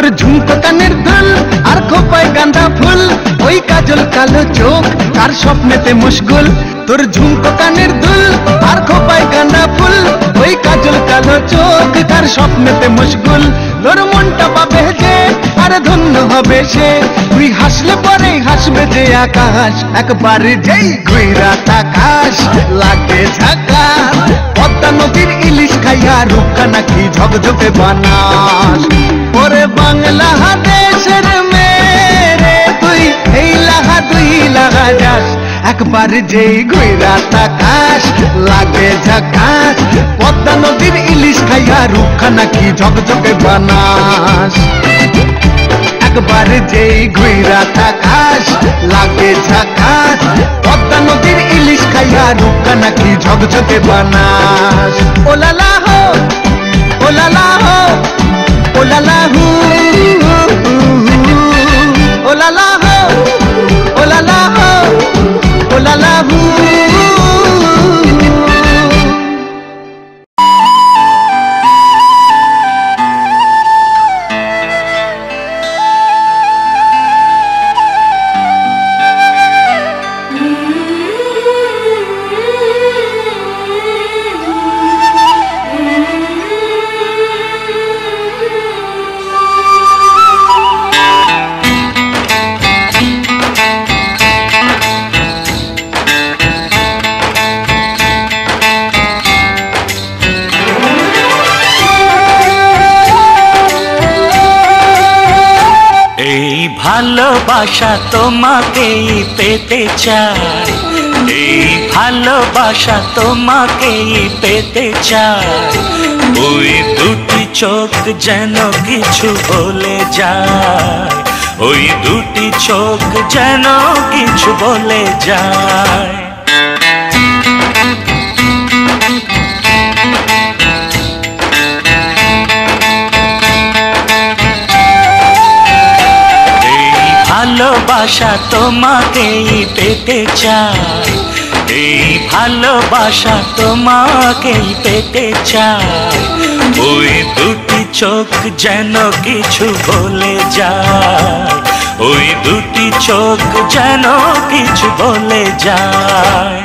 তোর ঝুমকো কানের দুল আর খোপায় গাঁদা ফুল, ওই কাজল কালো চোখ কার স্বপ্নেতে মুশগুল। তোর ঝুমকো কানের দুল আর খোপায় গাঁদা ফুল, ওই কাজল কালো চোখ কার স্বপ্নেতে মুশগুল। তোর মনটা পাবে যে আর ধন্য হবে সে, তুই হাসলে পরে হাসবে যে আকাশ। একবার যেই ঘুইরা তাকাস লাগে ঝাকাস, পদ্মা নদীর ইলিশ খাইয়া রূপকা নাকি ঝকঝকে বানাস। ওরে বাংলা দেশের মেরে তুই এই লাহা দুই লাগা যাস, একবার যেই ঘুইরা তাকাস লাগে ঝাকাস, পদ্মা নদীর ইলিশ খাইয়া রূপকা নাকি ঝকঝকে বানাস। একবার যেই ঘুইরা তাকাস লাগে ঝাকাস, পদ্মা নদীর ইলিশ খাইয়া রূপকা নাকি ঝকঝকে বানাস। ওলালা হো ওলালা হো ওলালা হু, ওলালা হো ওলালা হো ওলালা হু। ভালোবাসা তোমাকেই পেতে চাই, এই ভালোবাসা তোমাকেই পেতে চাই। ওই দুটি চোখ যেন কিছু বলে যায়, ওই দুটি চোখ যেন কিছু বলে যায়। ভালোবাসা তোমাকেই পেতে চাই, এই ভালোবাসা তোমাকেই পেতে চাই। ওই দুটি চোখ যেন কিছু বলে যায়, ওই দুটি চোখ যেন কিছু বলে যায়।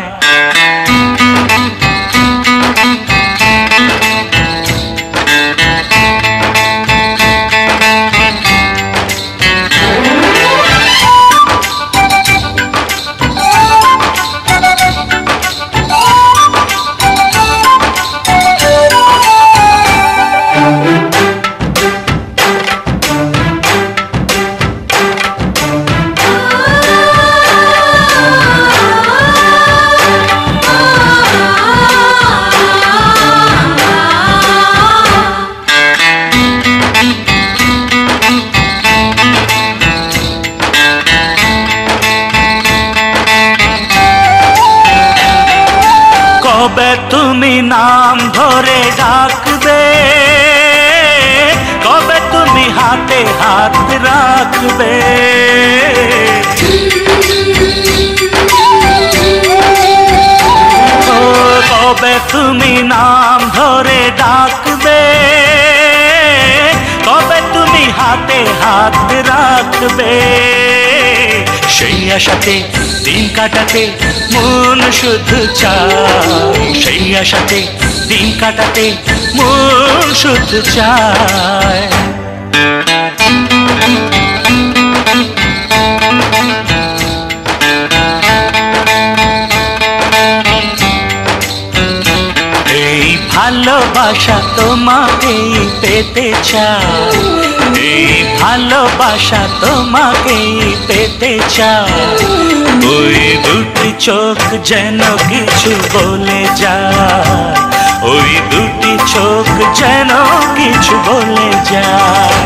কবে তুমি নাম ধরে ডাকবে, কবে তুমি হাতে হাত রাখবে। কবে তুমি নাম ধরে ডাকবে, কবে তুমি হাতে হাত রাখবে। সেই আশাতে দিন কাটাতে মন শুধু চায়, সেই আশাতে দিন কাটাতে মন শুধু চায়। এই ভালোবাসা তোমাকেই পেতে চাই, এই ভালোবাসা তোমাকেই পেতে চাই। ওই দুটি চোখ যেন কিছু বলে যায়, ওই দুটি চোখ যেন কিছু বলে যায়।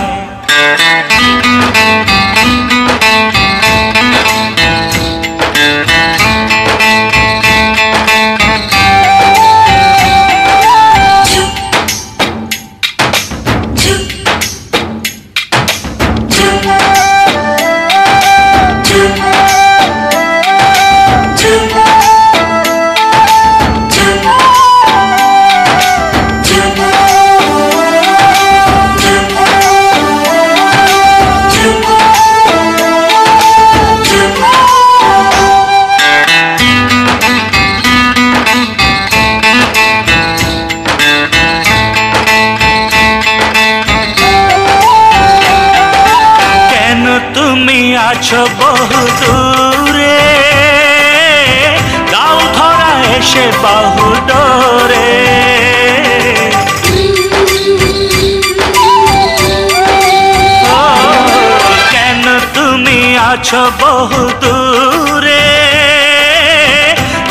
আছো বহু দূরে, দাও ধরা এসে বাহু ডোরে। কেন তুমি আছো বহু দূরে,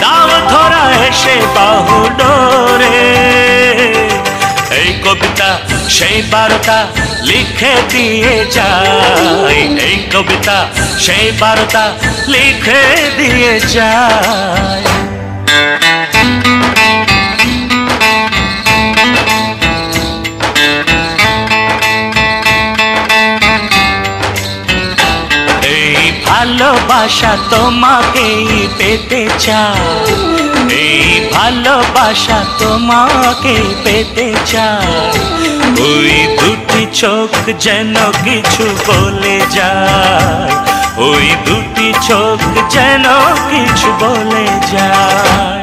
দাও ধরা এসে বাহু ডোরে। এই কবিতা সেই বার্তা লিখে দিয়ে যায়, এই কবিতা সেই বার্তা লিখে দিয়ে যায়। এই ভালোবাসা তোমাকেই পেতে চায়, এই ভালোবাসা তোমাকেই পেতে চায়। ওই দুটি চোখ যেন কিছু বলে যায়, ওই দুটি চোখ যেন কিছু বলে যায়।